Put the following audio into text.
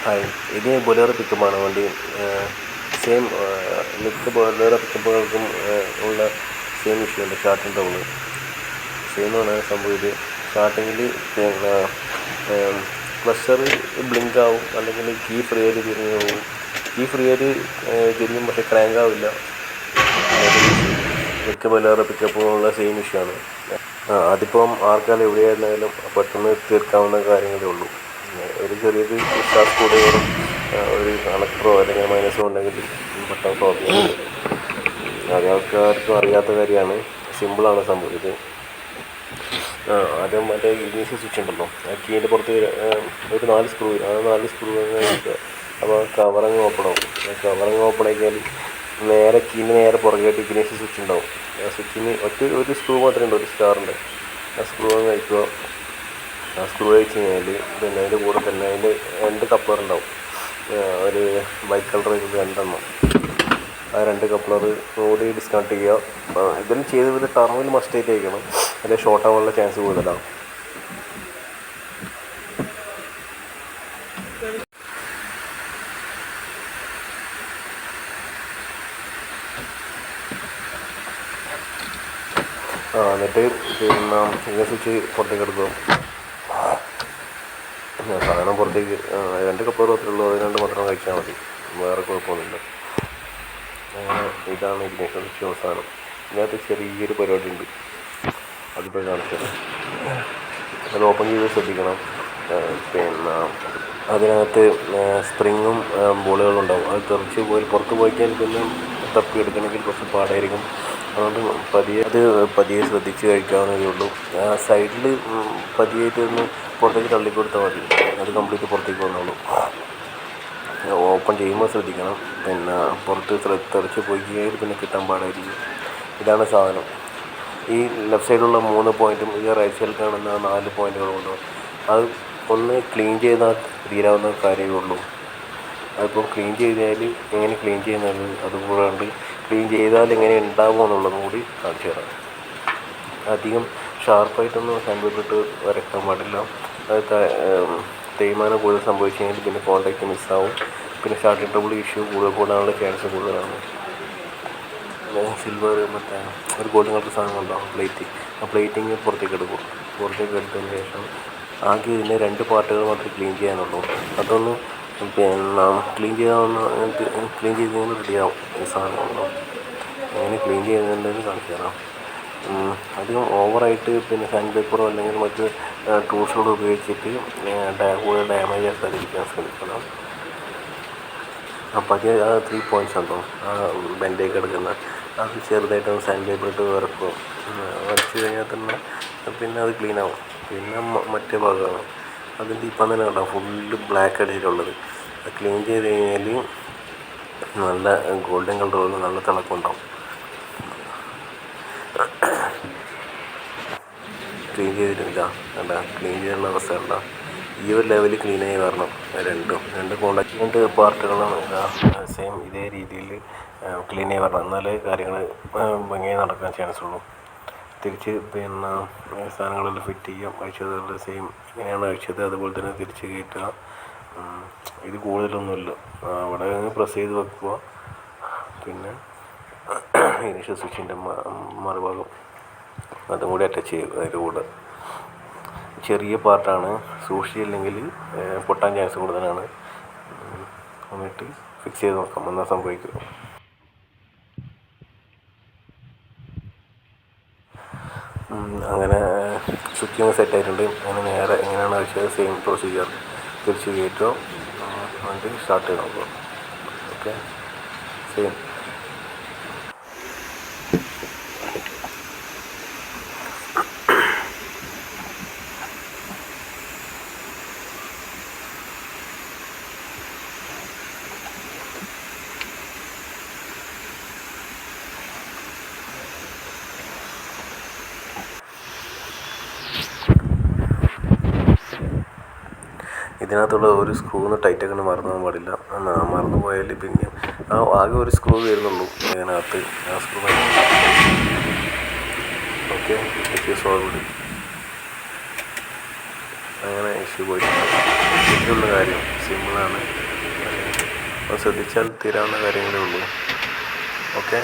Hi, ഇത് Bolero പിക്കപ്പാണ് വണ്ടി. Same മിക്ക ബൊലേറോ പിക്കപ്പുകൾക്കും ഉള്ള സെയിം ഇഷ്യൂ ഉണ്ട്, സ്റ്റാർട്ടിങ് ട്രബിൾ സെയിമാണ് സംഭവം. ഇത് സ്റ്റാർട്ടിങ്ങിൽ പിന്നെ ക്ലസ്റ്റർ ബ്ലിങ്ക് ആവും, അല്ലെങ്കിൽ കീ ഫ്രീ ആയിട്ട് തിരിഞ്ഞു പോകും. കീ ഫ്രീ ആയിട്ട് തിരിഞ്ഞും പക്ഷേ ക്രാങ്ക് ആവില്ല. മിക്ക ബൊലേറോ പിക്കപ്പുകളുള്ള സെയിം ഇഷ്യൂ ആണ്. അതിപ്പം ആർക്കാലും എവിടെയായിരുന്നാലും പെട്ടെന്ന് തീർക്കാവുന്ന കാര്യങ്ങളേ ഉള്ളൂ. ഒരു ചെറിയൊരു സ്റ്റാഫ് കൂടെയും ഒരു കണക്ടറോ അല്ലെങ്കിൽ മൈനസോ ഉണ്ടെങ്കിൽ പെട്ടെന്ന് സോൾവ് ചെയ്യാൻ പറ്റും. അത് ആൾക്കാർക്കും അറിയാത്ത കാര്യമാണ്, സിമ്പിളാണ് സംഭവം. ഇത് ആദ്യം മറ്റേ ഇഗ്നിഷൻ സ്വിച്ച് ഉണ്ടല്ലോ, ആ കീൻ്റെ പുറത്ത് ഒരു 4 സ്ക്രൂ, ആ 4 സ്ക്രൂ കഴിക്കുക. അപ്പോൾ കവറങ്ങ് ഓപ്പൺ ആവും. കവറങ്ങ് ഓപ്പൺ ആക്കിയാൽ നേരെ കീന് നേരെ പുറകെയായിട്ട് ഇഗ്നിഷൻ സ്വിച്ച് ഉണ്ടാവും. ആ സ്വിച്ചിന് ഒരു സ്ക്രൂ മാത്രമേ ഉണ്ട്, ഒരു സ്റ്റാറിൻ്റെ. ആ സ്ക്രൂ അങ്ങ് കഴിക്കുക. ആ സ്ക്രൂ കഴിച്ച് കഴിഞ്ഞാൽ പിന്നെ അതിൻ്റെ കൂടെ തന്നെ അതിൻ്റെ 2 കപ്ലർ ഉണ്ടാവും. ഒരു വൈറ്റ് കളർ 2 ആ 2 കപ്ലർ കൂടി ഡിസ്കണക്ട് ചെയ്യുക. ഇതെല്ലാം ചെയ്ത് ടർമിൽ മസ്റ്റായിട്ട് അയക്കണം, അല്ലെങ്കിൽ ഷോർട്ട് ആവാനുള്ള ചാൻസ് കൂടുതലാണ്. എന്നിട്ട് പിന്നെ ഇങ്ങനെ സ്വിച്ച് പുറത്തേക്ക് എടുക്കും. സാധനം പുറത്തേക്ക് 2 കപ്ലർ മാത്രമേ ഉള്ളൂ, അത് 2 മാത്രം കഴിച്ചാൽ മതി, വേറെ കുഴപ്പമൊന്നുമില്ല. അങ്ങനെ ഇതാണ് ഇഗ്നിഷൻ സ്വിച്ച് അവസാനം. ഇതിനകത്ത് ചെറിയൊരു പരിപാടി ഉണ്ട്, അതിപ്പോൾ കാണിച്ചത്. അത് ഓപ്പൺ ചെയ്ത് ശ്രദ്ധിക്കണം. പിന്നെ അതിനകത്ത് സ്പ്രിങ്ങും ബോളുകളും ഉണ്ടാവും. അത് തെറിച്ച് പോയി പുറത്ത് പോയിക്കാൻ പിന്നെ തപ്പിയെടുക്കണമെങ്കിൽ കുറച്ച് പാടായിരിക്കും. അതുകൊണ്ട് പതിയെ ശ്രദ്ധിച്ച് കഴിക്കാവുന്നതേ ഉള്ളൂ. സൈഡിൽ പതിയായിട്ട് ഒന്ന് പുറത്തേക്ക് തള്ളിക്കൊടുത്താൽ മതി, അത് കംപ്ലീറ്റ് പുറത്തേക്ക് വന്നോളൂ. ഓപ്പൺ ചെയ്യുമ്പോൾ ശ്രദ്ധിക്കണം, പിന്നെ പുറത്ത് തെറിച്ച് പോയി കഴിഞ്ഞാൽ പിന്നെ കിട്ടാൻ പാടായിരിക്കും. ഇതാണ് സാധനം. ഈ ലെഫ്റ്റ് സൈഡിലുള്ള 3 പോയിൻറ്റും ഈ റൈറ്റ് സൈഡിൽ കാണുന്ന 4 പോയിൻറ്റുകളും ഉണ്ടാവും. അത് ഒന്ന് ക്ലീൻ ചെയ്താൽ തീരാവുന്ന കാര്യമേ ഉള്ളൂ. അതിപ്പോൾ ക്ലീൻ ചെയ്താൽ എങ്ങനെ ക്ലീൻ ചെയ്യുന്നത്, അതുകൂടാണ്ട് ക്ലീൻ ചെയ്താൽ എങ്ങനെ ഉണ്ടാവുക എന്നുള്ളതും കൂടി കാണിച്ചു തരാം. അധികം ഷാർപ്പായിട്ടൊന്നും സാൻഡ് വരയ്ക്കാൻ പാടില്ല. അത് തേയ്മാനം കൂടുതൽ സംഭവിച്ചു കഴിഞ്ഞാൽ പിന്നെ കോൺടാക്റ്റ് മിസ്സാവും, പിന്നെ സ്റ്റാർട്ടിങ് ട്രബിൾ ഇഷ്യൂ കൂടാനുള്ള ചാൻസ് കൂടുതലാണ്. സിൽവർ മറ്റേ ഒരു ഗോൾഡൻ കളർ സാധനം ഉണ്ടാവും, പ്ലേറ്റ്. ആ പ്ലേറ്റിങ് പുറത്തേക്ക് എടുക്കും. പുറത്തേക്ക് എടുത്തതിന് ശേഷം ആകെ ഇതിൻ്റെ 2 പാർട്ടുകൾ മാത്രമേ ക്ലീൻ ചെയ്യാനുള്ളൂ. അതൊന്ന് പിന്നെ ക്ലീൻ ചെയ്ത് റെഡിയാവും ഈ സാധനങ്ങളൊന്നും. അങ്ങനെ ക്ലീൻ ചെയ്യുന്നുണ്ടെന്ന് കാണിച്ചു തരാം. അധികം ഓവറായിട്ട് പിന്നെ സാൻഡ് പേപ്പറോ അല്ലെങ്കിൽ മറ്റ് ടൂൾസുകളോ ഉപയോഗിച്ചിട്ട് കൂടുതൽ ഡാമേജ് ആക്കാതിരിക്കാൻ ശ്രമിക്കണം. അപ്പോൾ ആ 3 പോയിൻറ്റ്സ് ഉണ്ടോ, ആ ബെൻഡേക്ക് എടുക്കുന്ന അത് ചെറുതായിട്ടൊന്ന് സാൻഡ് പേപ്പർ ഇട്ട് വരക്കും. വരച്ച് കഴിഞ്ഞാൽ തന്നെ പിന്നെ അത് ക്ലീനാവും. പിന്നെ മറ്റേ ഭാഗമാണ് അതിൻ്റെ ഇപ്പം തന്നെ കണ്ടോ ഫുള്ള് ബ്ലാക്ക് അടിച്ചിട്ടുള്ളത്. അത് ക്ലീൻ ചെയ്ത് കഴിഞ്ഞാൽ നല്ല ഗോൾഡൻ കളറുള്ള നല്ല തിളക്കം ഉണ്ടാവും. ക്ലീൻ ചെയ്തിട്ടില്ല കണ്ട, ക്ലീൻ ചെയ്യാനുള്ള അവസ്ഥ കണ്ട. ഈ ഒരു ലെവലിൽ ക്ലീനായി വരണം. രണ്ട് കോണ്ടാക്ട് പാർട്ടുകളും സെയിം ഇതേ രീതിയിൽ ക്ലീനായി വരണം, എന്നാലേ കാര്യങ്ങൾ ഭംഗിയായി നടക്കാൻ ചാൻസ് ഉള്ളൂ. തിരിച്ച് പിന്നെ സാധനങ്ങളെല്ലാം ഫിറ്റ് ചെയ്യാം. അഴിച്ചതെല്ലാം സെയിം ഇങ്ങനെയാണ് അഴിച്ചത്, അതുപോലെ തന്നെ തിരിച്ച് കയറ്റുക. ഇത് കൂടുതലൊന്നുമില്ല, അവിടെ പ്രസ് ചെയ്ത് വെക്കുക. പിന്നെ ഇനീഷ്യൽ സ്വിച്ചിൻ്റെ മറുഭാഗം അതും കൂടി അറ്റാച്ച് ചെയ്യുക. അതിൻ്റെ കൂടെ ചെറിയ പാർട്ടാണ്, സൂക്ഷിച്ചില്ലെങ്കിൽ പൊട്ടാൻ ചാൻസ് കൂടുതലാണ്. എന്നിട്ട് ഫിക്സ് ചെയ്ത് നോക്കാം, എന്നാൽ സംഭവിക്കുക. അങ്ങനെ സ്വിച്ചിങ് സെറ്റായിട്ടുണ്ട്. അങ്ങനെ നേരെ എങ്ങനെയാണ് അഴിച്ചത് സെയിം പ്രൊസീജിയർ തിരിച്ച് കയറ്റുക, എന്നിട്ട് സ്റ്റാർട്ട് ചെയ്ത് നോക്കുക. Okay, same. ഇതിനകത്തുള്ള ഒരു സ്ക്രൂന്ന് ടൈറ്റാക്കാൻ മറന്നു പോകാൻ പാടില്ല. മറന്നു പോയാൽ പിന്നെ ആകെ ഒരു സ്ക്രൂ വരുന്നുള്ളൂ ഇതിനകത്ത്. ആ സ്ക്രൂ ഓക്കെ, ഇഷ്യൂ സോൾവ്ഡ്. അങ്ങനെ ഇഷ്യൂ പോയിട്ടുണ്ട്. ഇതിലുള്ള കാര്യം സിമ്പിളാണ്, പക്ഷേ ശ്രദ്ധിച്ചാൽ തീരാവുന്ന കാര്യങ്ങളേ ഉള്ളൂ. ഓക്കെ.